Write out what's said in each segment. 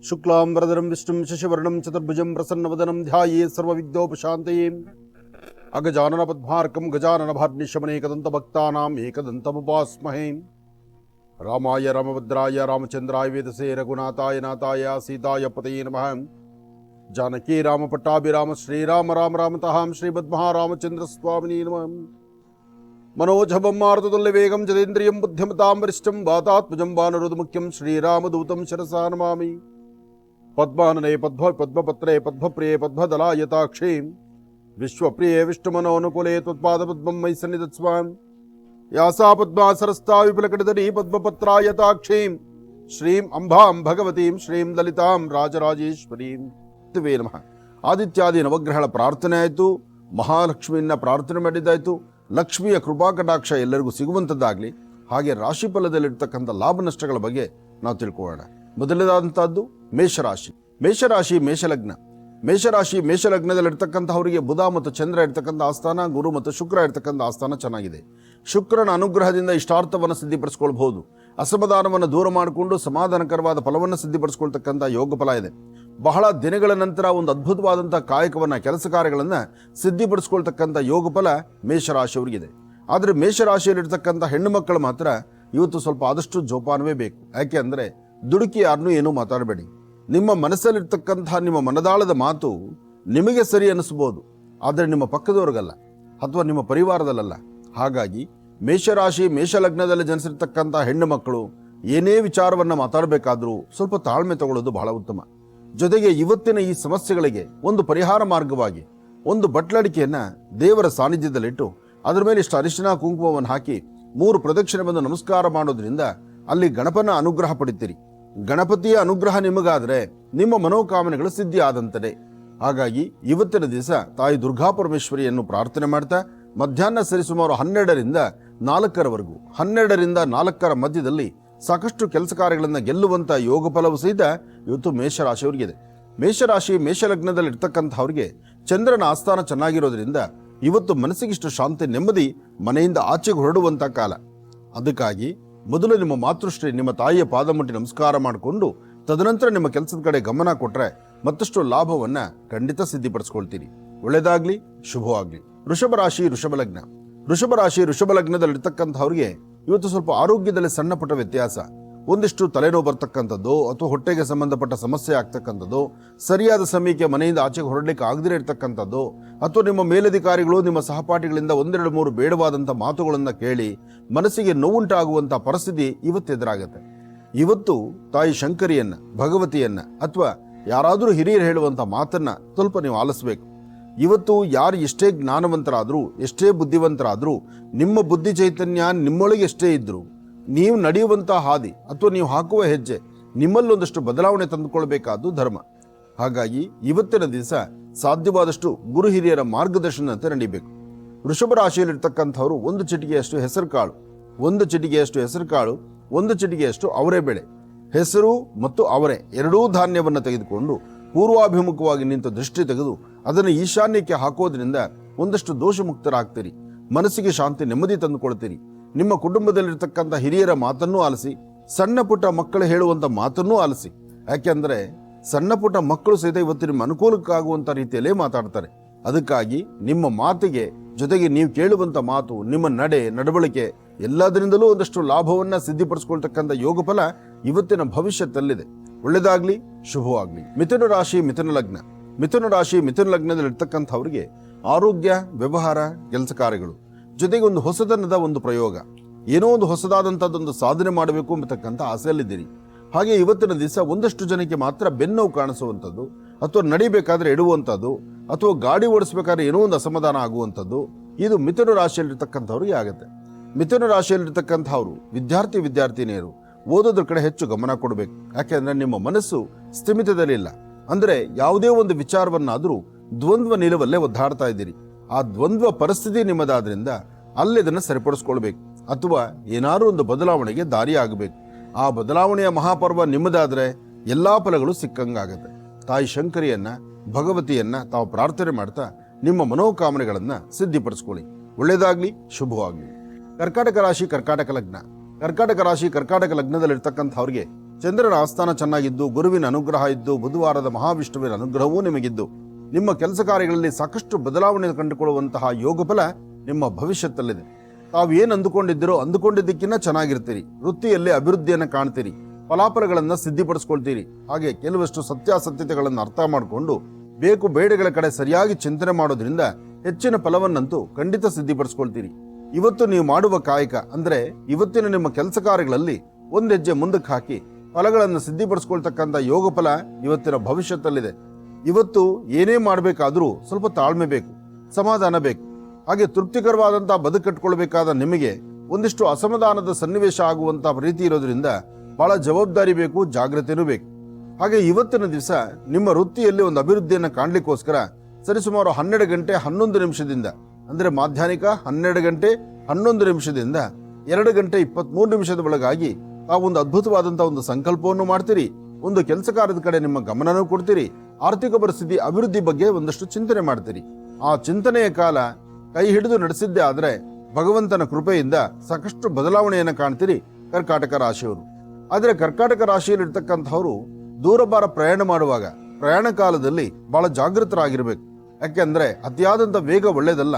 ಶುಕ್ಲಾಂಬರಧರಂ ವಿಷ್ಣುಂ ಶಶಿವರ್ಣಂ ಚತುರ್ಭುಜಂ ಪ್ರಸನ್ನವದನಂ ಧ್ಯಾಯೇ ಸರ್ವವಿಘ್ನೋಪಶಾಂತಯೇ ಅಗಜಾನನ ಪದ್ಮಾರ್ಕಂ ಗಜಾನನ ಭಾರ್ನಿಶಮನೇಕದಂತಭಕ್ತಾನಾಂ ಏಕದಂತಮುಪಾಸ್ಮಹೇ ರಾಮಾಯ ರಾಮಭದ್ರಾಯ ರಾಮಚಂದ್ರಾಯ ವೇದಸೇ ರಘುನಾಥಾಯ ನಾಥಾಯ ಸೀತಾಯ ಪತಯೇ ನಮಃ ಜಾನಕಿ ರಾಮ ಪಟ್ಟಾಭಿರಾಮ ಶ್ರೀರಾಮ ರಾಮ ರಾಮತಃ ಶ್ರೀಮದ್ಮಹಾರಾಮಚಂದ್ರ ಸ್ವಾಮಿನೇ ನಮಃ मनोजभं मारुततुल्यवेगं जतेन्द्रियं बुद्धिमतां वरिष्ठं वातात्मजं वानरोधमुख्यं श्रीरामदूतं शिरसा नमामि पद्मानने पद्मपत्रे पद्मप्रिये पद्मदलायताक्षे विश्वप्रिये विष्णुमनोनुकूले त्वत्पादपद्मं मयि सन्निधत्स्व यासा पद्मासरस्ता विपुलकटितटी पद्मपत्रायताक्षीं श्रीं अंबां भगवतीं श्रीं ललितां राजराजेश्वरीं तिवे नमः ಆದಿತ್ಯಾದಿ ನವಗ್ರಹಗಳ ಪ್ರಾರ್ಥನೆ ಆಯಿತು, ಮಹಾಲಕ್ಷ್ಮಿಯನ್ನ ಪ್ರಾರ್ಥನೆ ಮಾಡಿದ್ದಾಯಿತು. ಲಕ್ಷ್ಮಿಯ ಕೃಪಾ ಕಟಾಕ್ಷ ಎಲ್ಲರಿಗೂ ಸಿಗುವಂಥದ್ದಾಗಲಿ. ಹಾಗೆ ರಾಶಿಫಲದಲ್ಲಿರ್ತಕ್ಕಂಥ ಲಾಭ ನಷ್ಟಗಳ ಬಗ್ಗೆ ನಾವು ತಿಳ್ಕೊಳ್ಳೋಣ. ಮೊದಲನೇದಾದಂಥದ್ದು ಮೇಷರಾಶಿ. ಮೇಷರಾಶಿ ಮೇಷಲಗ್ನ. ಮೇಷರಾಶಿ ಮೇಷಲಗ್ನದಲ್ಲಿರ್ತಕ್ಕಂಥವರಿಗೆ ಬುಧ ಮತ್ತು ಚಂದ್ರ ಇರ್ತಕ್ಕಂಥ ಆಸ್ಥಾನ, ಗುರು ಮತ್ತು ಶುಕ್ರ ಇರ್ತಕ್ಕಂಥ ಆಸ್ಥಾನ ಚೆನ್ನಾಗಿದೆ. ಶುಕ್ರನ ಅನುಗ್ರಹದಿಂದ ಇಷ್ಟಾರ್ಥವನ್ನು ಸಿದ್ಧಿಪಡಿಸ್ಕೊಳ್ಬಹುದು. ಅಸಮಾಧಾನವನ್ನು ದೂರ ಮಾಡಿಕೊಂಡು ಸಮಾಧಾನಕರವಾದ ಫಲವನ್ನು ಸಿದ್ಧಿಪಡಿಸ್ಕೊಳ್ತಕ್ಕಂಥ ಯೋಗ ಫಲ ಇದೆ. ಬಹಳ ದಿನಗಳ ನಂತರ ಒಂದು ಅದ್ಭುತವಾದಂಥ ಕಾಯಕವನ್ನು, ಕೆಲಸ ಕಾರ್ಯಗಳನ್ನು ಸಿದ್ಧಿಪಡಿಸ್ಕೊಳ್ತಕ್ಕಂಥ ಯೋಗ ಫಲ ಮೇಷರಾಶಿಯವರಿಗಿದೆ. ಆದರೆ ಮೇಷರಾಶಿಯಲ್ಲಿರ್ತಕ್ಕಂಥ ಹೆಣ್ಣು ಮಕ್ಕಳು ಮಾತ್ರ ಇವತ್ತು ಸ್ವಲ್ಪ ಆದಷ್ಟು ಜೋಪಾನವೇ ಬೇಕು. ಯಾಕೆ ಅಂದರೆ ದುಡುಕಿ ಯಾರನ್ನೂ ಏನೂ ಮಾತಾಡಬೇಡಿ. ನಿಮ್ಮ ಮನಸ್ಸಲ್ಲಿರ್ತಕ್ಕಂಥ ನಿಮ್ಮ ಮನದಾಳದ ಮಾತು ನಿಮಗೆ ಸರಿ ಅನಿಸ್ಬೋದು, ಆದರೆ ನಿಮ್ಮ ಪಕ್ಕದವ್ರಿಗಲ್ಲ ಅಥವಾ ನಿಮ್ಮ ಪರಿವಾರದಲ್ಲ. ಹಾಗಾಗಿ ಮೇಷರಾಶಿ ಮೇಷಲಗ್ನದಲ್ಲಿ ಜನಿಸಿರ್ತಕ್ಕಂಥ ಹೆಣ್ಣು ಮಕ್ಕಳು ಏನೇ ವಿಚಾರವನ್ನು ಮಾತಾಡಬೇಕಾದ್ರೂ ಸ್ವಲ್ಪ ತಾಳ್ಮೆ ತಗೊಳ್ಳೋದು ಬಹಳ ಉತ್ತಮ. ಜೊತೆಗೆ ಇವತ್ತಿನ ಈ ಸಮಸ್ಯೆಗಳಿಗೆ ಒಂದು ಪರಿಹಾರ ಮಾರ್ಗವಾಗಿ ಒಂದು ಬಟ್ಲಡಿಕೆಯನ್ನು ದೇವರ ಸಾನ್ನಿಧ್ಯದಲ್ಲಿಟ್ಟು ಅದರ ಮೇಲೆ ಇಷ್ಟು ಅರಿಶಿನ ಕುಂಕುಮವನ್ನು ಹಾಕಿ 3 ಪ್ರದಕ್ಷಿಣೆ ಬಂದು ನಮಸ್ಕಾರ ಮಾಡೋದ್ರಿಂದ ಅಲ್ಲಿ ಗಣಪನ ಅನುಗ್ರಹ ಪಡಿತೀರಿ. ಗಣಪತಿಯ ಅನುಗ್ರಹ ನಿಮಗಾದರೆ ನಿಮ್ಮ ಮನೋಕಾಮನೆಗಳು ಸಿದ್ಧಿ ಆದಂತದೆ. ಹಾಗಾಗಿ ಇವತ್ತಿನ ದಿವಸ ತಾಯಿ ದುರ್ಗಾ ಪರಮೇಶ್ವರಿಯನ್ನು ಪ್ರಾರ್ಥನೆ ಮಾಡ್ತಾ ಮಧ್ಯಾಹ್ನ ಸರಿಸುಮಾರು 12ರಿಂದ 4ರವರೆಗೂ 12ರಿಂದ 4ರ ಮಧ್ಯದಲ್ಲಿ ಸಾಕಷ್ಟು ಕೆಲಸ ಕಾರ್ಯಗಳನ್ನು ಗೆಲ್ಲುವಂಥ ಯೋಗ ಫಲವು ಸಹಿತ ಇವತ್ತು ಮೇಷರಾಶಿಯವರಿಗಿದೆ. ಮೇಷರಾಶಿ ಮೇಷಲಗ್ನದಲ್ಲಿ ಇರ್ತಕ್ಕಂಥವ್ರಿಗೆ ಚಂದ್ರನ ಆಸ್ಥಾನ ಚೆನ್ನಾಗಿರೋದ್ರಿಂದ ಇವತ್ತು ಮನಸ್ಸಿಗಿಷ್ಟು ಶಾಂತಿ ನೆಮ್ಮದಿ ಮನೆಯಿಂದ ಆಚೆಗೆ ಹೊರಡುವಂಥ ಕಾಲ. ಅದಕ್ಕಾಗಿ ಮೊದಲು ನಿಮ್ಮ ಮಾತೃಶ್ರೀ ನಿಮ್ಮ ತಾಯಿಯ ಪಾದ ಮುಟ್ಟಿ ನಮಸ್ಕಾರ ಮಾಡಿಕೊಂಡು ತದನಂತರ ನಿಮ್ಮ ಕೆಲಸದ ಕಡೆ ಗಮನ ಕೊಟ್ಟರೆ ಮತ್ತಷ್ಟು ಲಾಭವನ್ನು ಖಂಡಿತ ಸಿದ್ಧಿಪಡಿಸ್ಕೊಳ್ತೀರಿ. ಒಳ್ಳೆಯದಾಗಲಿ, ಶುಭವಾಗಲಿ. ವೃಷಭ ರಾಶಿ ವೃಷಭಲಗ್ನ. ವೃಷಭ ರಾಶಿ ವೃಷಭಲಗ್ನದಲ್ಲಿರ್ತಕ್ಕಂಥವ್ರಿಗೆ ಇವತ್ತು ಸ್ವಲ್ಪ ಆರೋಗ್ಯದಲ್ಲಿ ಸಣ್ಣ ಪುಟ್ಟ ವ್ಯತ್ಯಾಸ, ಒಂದಿಷ್ಟು ತಲೆನೋವು ಬರ್ತಕ್ಕಂಥದ್ದು ಅಥವಾ ಹೊಟ್ಟೆಗೆ ಸಂಬಂಧಪಟ್ಟ ಸಮಸ್ಯೆ ಆಗ್ತಕ್ಕಂಥದ್ದು, ಸರಿಯಾದ ಸಮಯಕ್ಕೆ ಮನೆಯಿಂದ ಆಚೆಗೆ ಹೊರಡಲಿಕ್ಕೆ ಆಗದಿರೇ ಇರ್ತಕ್ಕಂಥದ್ದು, ಅಥವಾ ನಿಮ್ಮ ಮೇಲಧಿಕಾರಿಗಳು ನಿಮ್ಮ ಸಹಪಾಠಿಗಳಿಂದ 1-2-3 ಬೇಡವಾದಂಥ ಮಾತುಗಳನ್ನು ಕೇಳಿ ಮನಸ್ಸಿಗೆ ನೋವುಂಟಾಗುವಂಥ ಪರಿಸ್ಥಿತಿ ಇವತ್ತು ಎದುರಾಗುತ್ತೆ. ಇವತ್ತು ತಾಯಿ ಶಂಕರಿಯನ್ನ, ಭಗವತಿಯನ್ನ ಅಥವಾ ಯಾರಾದರೂ ಹಿರಿಯರು ಹೇಳುವಂಥ ಮಾತನ್ನ ಸ್ವಲ್ಪ ನೀವು ಆಲಿಸಬೇಕು. ಇವತ್ತು ಯಾರು ಎಷ್ಟೇ ಜ್ಞಾನವಂತರಾದರೂ ಎಷ್ಟೇ ಬುದ್ಧಿವಂತರಾದರೂ ನಿಮ್ಮ ಬುದ್ಧಿ ಚೈತನ್ಯ ನಿಮ್ಮೊಳಗೆ ಎಷ್ಟೇ ಇದ್ದರೂ ನೀವು ನಡೆಯುವಂಥ ಹಾದಿ ಅಥವಾ ನೀವು ಹಾಕುವ ಹೆಜ್ಜೆ ನಿಮ್ಮಲ್ಲೊಂದಷ್ಟು ಬದಲಾವಣೆ ತಂದುಕೊಳ್ಬೇಕಾದ್ದು ಧರ್ಮ. ಹಾಗಾಗಿ ಇವತ್ತಿನ ದಿವಸ ಸಾಧ್ಯವಾದಷ್ಟು ಗುರು ಹಿರಿಯರ ಮಾರ್ಗದರ್ಶನದಂತೆ ನಡೀಬೇಕು. ವೃಷಭ ರಾಶಿಯಲ್ಲಿರ್ತಕ್ಕಂಥವರು 1 ಚಿಟಿಕೆಯಷ್ಟು ಹೆಸರು ಕಾಳು, 1 ಚಿಟಿಕೆಯಷ್ಟು ಹೆಸರು ಕಾಳು, 1 ಚಿಟಿಕೆಯಷ್ಟು ಅವರೇ ಬೆಳೆ, ಹೆಸರು ಮತ್ತು ಅವರೇ ಎರಡೂ ಧಾನ್ಯವನ್ನು ತೆಗೆದುಕೊಂಡು ಪೂರ್ವಾಭಿಮುಖವಾಗಿ ನಿಂತು ದೃಷ್ಟಿ ತೆಗೆದು ಅದನ್ನು ಈಶಾನ್ಯಕ್ಕೆ ಹಾಕೋದ್ರಿಂದ ಒಂದಷ್ಟು ದೋಷ ಮುಕ್ತರಾಗ್ತೀರಿ. ಮನಸ್ಸಿಗೆ ಶಾಂತಿ ನೆಮ್ಮದಿ ತಂದುಕೊಳ್ತೀರಿ. ನಿಮ್ಮ ಕುಟುಂಬದಲ್ಲಿರ್ತಕ್ಕಂಥ ಹಿರಿಯರ ಮಾತನ್ನೂ ಆಲಿಸಿ, ಸಣ್ಣ ಪುಟ್ಟ ಮಕ್ಕಳು ಹೇಳುವಂಥ ಮಾತನ್ನೂ ಆಲಿಸಿ. ಯಾಕೆಂದರೆ ಸಣ್ಣ ಪುಟ್ಟ ಮಕ್ಕಳು ಸಹಿತ ಇವತ್ತು ನಿಮ್ಮ ಅನುಕೂಲಕ್ಕಾಗುವಂಥ ರೀತಿಯಲ್ಲೇ ಮಾತಾಡ್ತಾರೆ. ಅದಕ್ಕಾಗಿ ನಿಮ್ಮ ಮಾತಿಗೆ ಜೊತೆಗೆ ನೀವು ಕೇಳುವಂಥ ಮಾತು, ನಿಮ್ಮ ನಡವಳಿಕೆ ಎಲ್ಲದರಿಂದಲೂ ಒಂದಷ್ಟು ಲಾಭವನ್ನು ಸಿದ್ಧಿಪಡಿಸ್ಕೊಳ್ತಕ್ಕಂಥ ಯೋಗ ಫಲ ಇವತ್ತಿನ ಭವಿಷ್ಯದಲ್ಲಿದೆ. ಒಳ್ಳೆಯದಾಗಲಿ, ಶುಭವಾಗಲಿ. ಮಿಥುನ ರಾಶಿ ಮಿಥುನ ಲಗ್ನ. ಮಿಥುನ ರಾಶಿ ಮಿಥುನ ಲಗ್ನದಲ್ಲಿರ್ತಕ್ಕಂಥವ್ರಿಗೆ ಆರೋಗ್ಯ, ವ್ಯವಹಾರ, ಕೆಲಸ ಕಾರ್ಯಗಳು ಜೊತೆಗೆ ಒಂದು ಹೊಸತನದ ಒಂದು ಪ್ರಯೋಗ, ಏನೋ ಒಂದು ಹೊಸದಾದಂಥದ್ದೊಂದು ಸಾಧನೆ ಮಾಡಬೇಕು ಅಂತಕ್ಕಂಥ ಆಸೆಯಲ್ಲಿದ್ದೀರಿ. ಹಾಗೆ ಇವತ್ತಿನ ದಿವಸ ಒಂದಷ್ಟು ಜನಕ್ಕೆ ಮಾತ್ರ ಬೆನ್ನೋವು ಕಾಣಿಸುವಂಥದ್ದು ಅಥವಾ ನಡಿಬೇಕಾದ್ರೆ ಇಡುವಂಥದ್ದು ಅಥವಾ ಗಾಡಿ ಓಡಿಸ್ಬೇಕಾದ್ರೆ ಏನೋ ಒಂದು ಅಸಮಾಧಾನ ಆಗುವಂಥದ್ದು ಇದು ಮಿಥುನ ರಾಶಿಯಲ್ಲಿರ್ತಕ್ಕಂಥವ್ರಿಗೆ ಆಗುತ್ತೆ. ಮಿಥುನ ರಾಶಿಯಲ್ಲಿರ್ತಕ್ಕಂಥವ್ರು ವಿದ್ಯಾರ್ಥಿನಿಯರು ಓದೋದ್ರ ಕಡೆ ಹೆಚ್ಚು ಗಮನ ಕೊಡಬೇಕು. ಯಾಕೆಂದರೆ ನಿಮ್ಮ ಮನಸ್ಸು ಸ್ಥಿಮಿತದಲ್ಲಿಲ್ಲ. ಅಂದರೆ ಯಾವುದೇ ಒಂದು ವಿಚಾರವನ್ನಾದರೂ ದ್ವಂದ್ವ ನಿಲುವಲ್ಲೇ ಒದ್ದಾಡ್ತಾ ಇದ್ದೀರಿ. ಆ ದ್ವಂದ್ವ ಪರಿಸ್ಥಿತಿ ನಿಮ್ಮದಾದ್ರಿಂದ ಅಲ್ಲಿ ಇದನ್ನು ಸರಿಪಡಿಸ್ಕೊಳ್ಬೇಕು ಅಥವಾ ಏನಾದರೂ ಒಂದು ಬದಲಾವಣೆಗೆ ದಾರಿ ಆಗಬೇಕು. ಆ ಬದಲಾವಣೆಯ ಮಹಾಪರ್ವ ನಿಮ್ಮದಾದರೆ ಎಲ್ಲ ಫಲಗಳು ಸಿಕ್ಕಂಗಾಗತ್ತೆ. ತಾಯಿ ಶಂಕರಿಯನ್ನ, ಭಗವತಿಯನ್ನ ತಾವು ಪ್ರಾರ್ಥನೆ ಮಾಡ್ತಾ ನಿಮ್ಮ ಮನೋಕಾಮನೆಗಳನ್ನು ಸಿದ್ಧಿಪಡಿಸ್ಕೊಳ್ಳಿ. ಒಳ್ಳೆಯದಾಗಲಿ, ಶುಭವಾಗಲಿ. ಕರ್ಕಾಟಕ ರಾಶಿ ಕರ್ಕಾಟಕ ಲಗ್ನ. ಕರ್ಕಾಟಕ ರಾಶಿ ಕರ್ಕಾಟಕ ಲಗ್ನದಲ್ಲಿರ್ತಕ್ಕಂಥವ್ರಿಗೆ ಚಂದ್ರನ ಆಸ್ಥಾನ ಚೆನ್ನಾಗಿದ್ದು, ಗುರುವಿನ ಅನುಗ್ರಹ ಇದ್ದು, ಬುಧವಾರದ ಮಹಾವಿಷ್ಣುವಿನ ಅನುಗ್ರಹವೂ ನಿಮಗಿದ್ದು, ನಿಮ್ಮ ಕೆಲಸ ಕಾರ್ಯಗಳಲ್ಲಿ ಸಾಕಷ್ಟು ಬದಲಾವಣೆ ಕಂಡುಕೊಳ್ಳುವಂತಹ ಯೋಗ ಫಲ ನಿಮ್ಮ ಭವಿಷ್ಯದಲ್ಲಿದೆ. ತಾವು ಏನು ಅಂದುಕೊಂಡಿದ್ದಕ್ಕಿಂತ ಚೆನ್ನಾಗಿರ್ತೀರಿ. ವೃತ್ತಿಯಲ್ಲಿ ಅಭಿವೃದ್ಧಿಯನ್ನು ಕಾಣ್ತೀರಿ. ಫಲಾಫಲಗಳನ್ನು ಸಿದ್ಧಿಪಡಿಸ್ಕೊಳ್ತೀರಿ. ಹಾಗೆ ಕೆಲವಷ್ಟು ಸತ್ಯಾಸತ್ಯತೆಗಳನ್ನು ಅರ್ಥ ಮಾಡಿಕೊಂಡು ಬೇಕು ಬೇಡಗಳ ಕಡೆ ಸರಿಯಾಗಿ ಚಿಂತನೆ ಮಾಡೋದ್ರಿಂದ ಹೆಚ್ಚಿನ ಫಲವನ್ನಂತೂ ಖಂಡಿತ ಸಿದ್ಧಿಪಡಿಸ್ಕೊಳ್ತೀರಿ. ಇವತ್ತು ನೀವು ಮಾಡುವ ಕಾಯಕ ಅಂದ್ರೆ ಇವತ್ತಿನ ನಿಮ್ಮ ಕೆಲಸ ಕಾರ್ಯಗಳಲ್ಲಿ ಒಂದು ಹೆಜ್ಜೆ ಮುಂದಕ್ಕೆ ಹಾಕಿ ಫಲಗಳನ್ನು ಸಿದ್ಧಿಪಡಿಸ್ಕೊಳ್ತಕ್ಕಂಥ ಯೋಗ ಫಲ ಇವತ್ತಿನ ಭವಿಷ್ಯದಲ್ಲಿದೆ. ಇವತ್ತು ಏನೇ ಮಾಡಬೇಕಾದ್ರೂ ಸ್ವಲ್ಪ ತಾಳ್ಮೆ ಬೇಕು, ಸಮಾಧಾನ ಬೇಕು. ಹಾಗೆ ತೃಪ್ತಿಕರವಾದಂತಹ ಬದುಕು ಕಟ್ಕೊಳ್ಬೇಕಾದ ನಿಮಗೆ ಒಂದಿಷ್ಟು ಅಸಮಾಧಾನದ ಸನ್ನಿವೇಶ ಆಗುವಂತಹ ರೀತಿ ಇರೋದ್ರಿಂದ ಬಹಳ ಜವಾಬ್ದಾರಿ ಬೇಕು, ಜಾಗ್ರತೆನೂ ಬೇಕು. ಹಾಗೆ ಇವತ್ತಿನ ದಿವಸ ನಿಮ್ಮ ವೃತ್ತಿಯಲ್ಲಿ ಒಂದು ಅಭಿವೃದ್ಧಿಯನ್ನು ಕಾಣಲಿಕ್ಕೋಸ್ಕರ ಸರಿಸುಮಾರು 12 ಗಂಟೆ 11 ನಿಮಿಷದಿಂದ ಅಂದ್ರೆ ಮಾಧ್ಯಾಹ್ನಿಕ 12 ಗಂಟೆ 11 ನಿಮಿಷದಿಂದ 2 ಗಂಟೆ 23 ನಿಮಿಷದ ಒಳಗಾಗಿ ತಾವೊಂದು ಅದ್ಭುತವಾದಂತಹ ಒಂದು ಸಂಕಲ್ಪವನ್ನು ಮಾಡ್ತೀರಿ. ಒಂದು ಕೆಲಸ ಕಾರ್ಯದ ಕಡೆ ನಿಮ್ಮ ಗಮನನೂ ಕೊಡ್ತೀರಿ. ಆರ್ಥಿಕ ಪರಿಸ್ಥಿತಿ ಅಭಿವೃದ್ಧಿ ಬಗ್ಗೆ ಒಂದಷ್ಟು ಚಿಂತನೆ ಮಾಡ್ತೀರಿ. ಆ ಚಿಂತನೆಯ ಕಾಲ ಕೈ ಹಿಡಿದು ನಡೆಸಿದ್ದೇ ಆದ್ರೆ ಭಗವಂತನ ಕೃಪೆಯಿಂದ ಸಾಕಷ್ಟು ಬದಲಾವಣೆಯನ್ನು ಕಾಣ್ತೀರಿ ಕರ್ಕಾಟಕ ರಾಶಿಯವರು. ಆದ್ರೆ ಕರ್ಕಾಟಕ ರಾಶಿಯಲ್ಲಿರ್ತಕ್ಕಂಥವರು ದೂರಭಾರ ಪ್ರಯಾಣ ಮಾಡುವಾಗ ಪ್ರಯಾಣ ಕಾಲದಲ್ಲಿ ಬಹಳ ಜಾಗೃತರಾಗಿರ್ಬೇಕು. ಯಾಕೆಂದ್ರೆ ಅತಿಯಾದಂಥ ವೇಗ ಒಳ್ಳೇದಲ್ಲ.